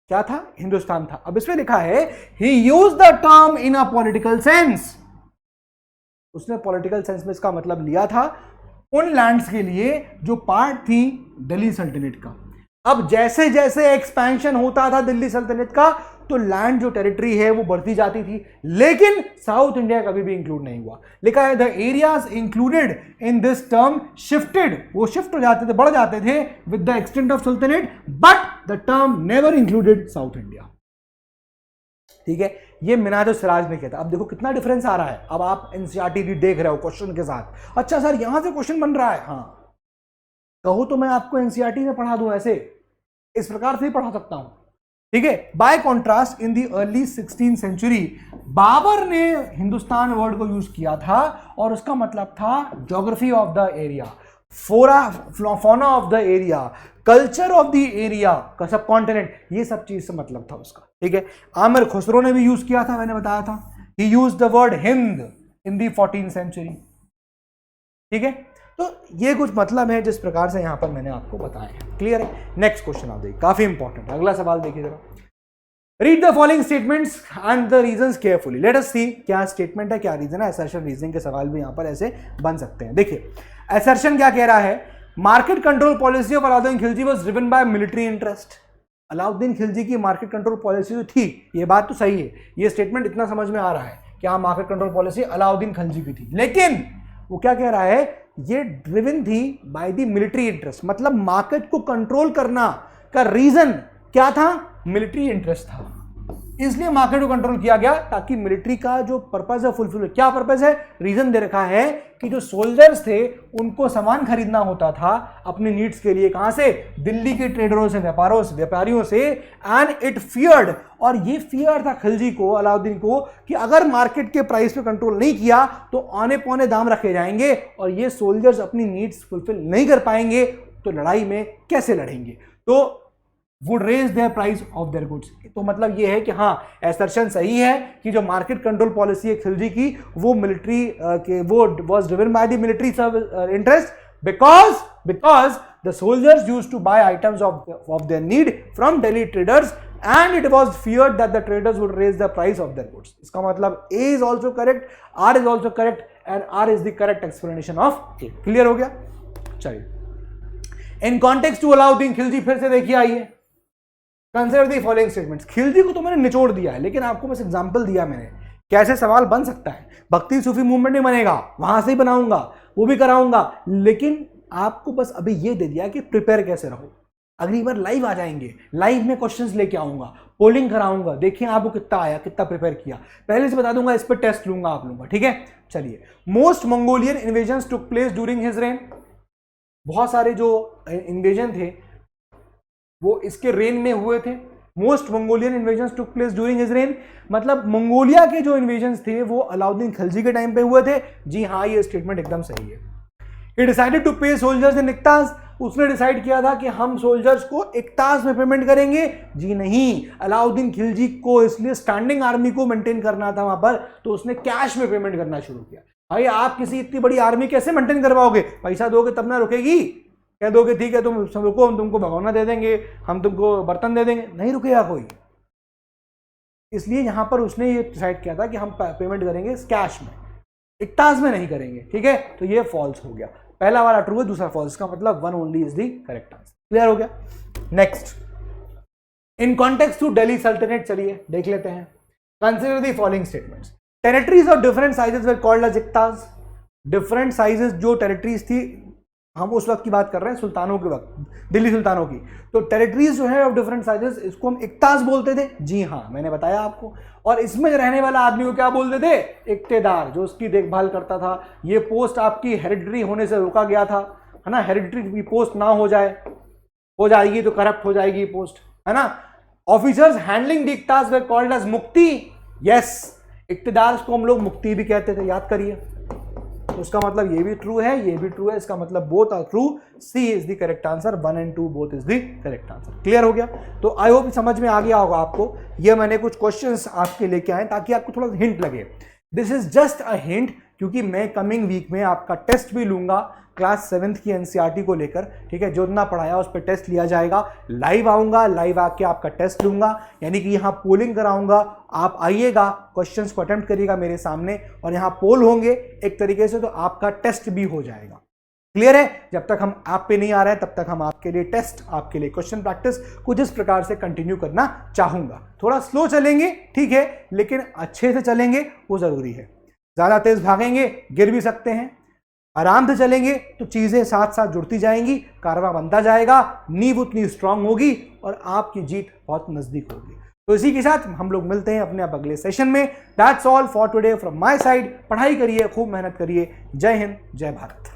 क्या था? हिंदुस्तान था। अब इसमें लिखा है he use the term in a political sense. उसने पॉलिटिकल सेंस में इसका मतलब लिया था उन लैंड्स के लिए जो पार्ट थी दिल्ली सल्तनत का। अब जैसे जैसे एक्सपेंशन होता था दिल्ली सल्तनत का, तो लैंड जो टेरिटरी है वो बढ़ती जाती थी, लेकिन साउथ इंडिया कभी भी इंक्लूड नहीं हुआ। लिखा है the areas included in this term shifted, वो शिफ्ट हो जाते थे, बढ़ जाते थे विद द एक्सटेंट ऑफ सल्तनत, but the term never included south India. ठीक है, ये मिनाज सिराज ने किया था। अब देखो कितना डिफरेंस आ रहा है। अब आप एनसीईआरटी देख रहे हो क्वेश्चन के साथ, अच्छा सर यहां से क्वेश्चन बन रहा है, हाँ कहो तो मैं आपको एनसीईआरटी में पढ़ा दूं, ऐसे इस प्रकार से ही पढ़ा सकता हूं। ठीक है, by contrast in the early 16th century Babur ने हिंदुस्तान वर्ड को यूज किया था और उसका मतलब था geography of the area, fauna of the area, culture of the area का सब कॉन्टिनेंट, ये सब चीज से मतलब था उसका। ठीक है, आमिर खुसरो ने भी यूज किया था, मैंने बताया था, he use the word Hind in the 14th century. ठीक है, तो ये कुछ मतलब है जिस प्रकार से यहां पर मैंने आपको बताया है। क्लियर है? नेक्स्ट क्वेश्चन आप देखिए, काफी इंपॉर्टेंट है। अगला सवाल देखिए जरा, read the following statements and the reasons carefully, let us see क्या स्टेटमेंट है, क्या रीजन है। असर्शन रीजनिंग के सवाल भी यहां पर ऐसे बन सकते हैं। देखिए, असर्शन क्या कह रहा है? Market control policy of Alauddin Khilji was driven bye military interest. Alauddin Khilji की मार्केट कंट्रोल पॉलिसी तो थी, ये बात तो सही है, ये स्टेटमेंट इतना समझ में आ रहा है कि हाँ market control policy Alauddin Khilji की थी, लेकिन वो क्या कह रहा है? ये ड्रिवन थी बाय द मिलिट्री इंटरेस्ट, मतलब मार्केट को कंट्रोल करना का रीजन क्या था? मिलिट्री इंटरेस्ट था, इसलिए मार्केट को कंट्रोल किया गया ताकि मिलिट्री का जो पर्पस है फुलफिल हो। क्या पर्पस है? रीजन दे रखा है कि जो सोल्जर्स थे उनको सामान खरीदना होता था अपनी नीड्स के लिए, कहां से? दिल्ली के ट्रेडरों से, व्यापारियों से, एंड इट फियर्ड, और ये फियर था खिलजी को, अलाउद्दीन को, कि अगर मार्केट के प्राइस पे कंट्रोल नहीं किया तो आने पौने दाम रखे जाएंगे और ये सोल्जर्स अपनी नीड्स फुलफिल नहीं कर पाएंगे, तो लड़ाई में कैसे लड़ेंगे? तो would raise their price of their goods. तो मतलब ये है कि हाँ, असर्शन सही है कि जो मार्केट कंट्रोल पॉलिसी है खिलजी की, वो मिलिट्री के वो was driven by the military interest, because the soldiers used to buy items of their need from Delhi traders and it was feared that the traders would raise the price of their goods. इसका मतलब A is also correct, R is also correct and R is the correct explanation of A. Clear हो गया? चलिए, in context to Alauddin Khilji, फिर से देखिए आइए, consider the following statements. Khilji को तो मैंने निचोड़ दिया है, लेकिन आपको बस एग्जांपल दिया मैंने कैसे सवाल बन सकता है। भक्ति सूफी मूवमेंट नहीं बनेगा, वहां से ही बनाऊंगा, वो भी कराऊंगा, लेकिन आपको बस अभी ये दे दिया कि प्रिपेयर कैसे रहो। अगली बार लाइव आ जाएंगे, लाइव में क्वेश्चंस लेके आऊंगा, पोलिंग कराऊंगा, देखिए आपको कितना आया, कितना प्रिपेयर किया, पहले से बता दूंगा, इस पर टेस्ट लूंगा आप लोगों का। ठीक है, चलिए, most Mongolian invasions took place during his rain. बहुत सारे जो इन्वेजन थे वो इसके रेन में हुए थे। Most Mongolian invasions took place during his rain, मतलब मंगोलिया के जो इन्वेजन्स थे वो अलाउद्दीन खिलजी के टाइम पे हुए थे। जी हाँ, ये स्टेटमेंट एकदम सही है। ही डिसाइडेड टू पे सोल्जर्स इन इक्तास, उसने डिसाइड किया था कि हम सोल्जर्स को इक्तास में पेमेंट करेंगे। जी नहीं, अलाउद्दीन खिलजी को इसलिए स्टैंडिंग आर्मी को मेंटेन करना था वहां पर, तो उसने कैश में पेमेंट करना शुरू किया। भाई आप किसी इतनी बड़ी आर्मी कैसे मेंटेन करवाओगे? पैसा दोगे तब ना रुकेगी, कह दोगे ठीक है तुम रुको, हम तुमको भगोना दे देंगे, हम तुमको बर्तन दे देंगे, नहीं रुकेगा कोई। इसलिए यहां पर उसने ये डिसाइड किया था कि हम पेमेंट करेंगे कैश में, इक्तास में नहीं करेंगे। ठीक है, तो ये फॉल्स हो गया, पहला वाला ट्रू है, दूसरा फॉल्स, का मतलब one only is the correct answer. Clear हो गया? Next, in context to Delhi Sultanate, चलिए देख लेते हैं। Consider the following statements. Territories of different sizes were called as iqtas. Different sizes जो टेरिटरीज थी, हम उस वक्त की बात कर रहे हैं, सुल्तानों के वक्त, दिल्ली सुल्तानों की, तो टेरिटरीज जो है ऑफ डिफरेंट साइजेस, इसको हम इक्तास बोलते थे। जी हाँ, मैंने बताया आपको। और इसमें रहने वाला आदमी को क्या बोलते थे? इक्तेदार, जो उसकी देखभाल करता था। ये पोस्ट आपकी हेरिडिटरी होने से रोका गया था, है ना, हेरिडिटरी की पोस्ट ना हो जाए, हो जाएगी तो करप्ट हो जाएगी पोस्ट, है ना। Officers handling the iqtas were called as muqti. Yes, इक्तेदार को हम लोग मुक्ति भी कहते थे, याद करिए। तो उसका मतलब ये भी ट्रू है, ये भी ट्रू है, इसका मतलब both are true, C is the correct answer, 1 and 2 both is the correct answer. Clear हो गया? तो आई होप समझ में आ गया होगा आपको। ये मैंने कुछ क्वेश्चंस आपके लेके आए ताकि आपको थोड़ा हिंट लगे। This is just a hint, क्योंकि मैं कमिंग वीक में आपका टेस्ट भी लूंगा क्लास 7th की एनसीईआरटी को लेकर, ठीक है। जो इतना पढ़ाया उस पर टेस्ट लिया जाएगा, लाइव आऊंगा, लाइव आके आपका टेस्ट लूंगा, यानी कि यहाँ पोलिंग कराऊंगा। आप आइएगा, क्वेश्चंस को अटेम्प्ट करिएगा मेरे सामने और यहाँ पोल होंगे एक तरीके से, तो आपका टेस्ट भी हो जाएगा। क्लियर है? जब तक हम ऐप पे नहीं आ रहे हैं तब तक हम आपके लिए टेस्ट, आपके लिए क्वेश्चन प्रैक्टिस कुछ इस प्रकार से कंटिन्यू करना चाहूंगा। थोड़ा स्लो चलेंगे, ठीक है, लेकिन अच्छे से चलेंगे, वो जरूरी है। ज्यादा तेज भागेंगे गिर भी सकते हैं, आराम से चलेंगे तो चीजें साथ साथ जुड़ती जाएंगी, कारवां बनता जाएगा, नींव उतनी स्ट्रांग होगी और आपकी जीत बहुत नजदीक होगी। तो इसी के साथ हम लोग मिलते हैं अपने अगले सेशन में। That's all for today from my side. पढ़ाई करिए, खूब मेहनत करिए। जय हिंद, जय भारत।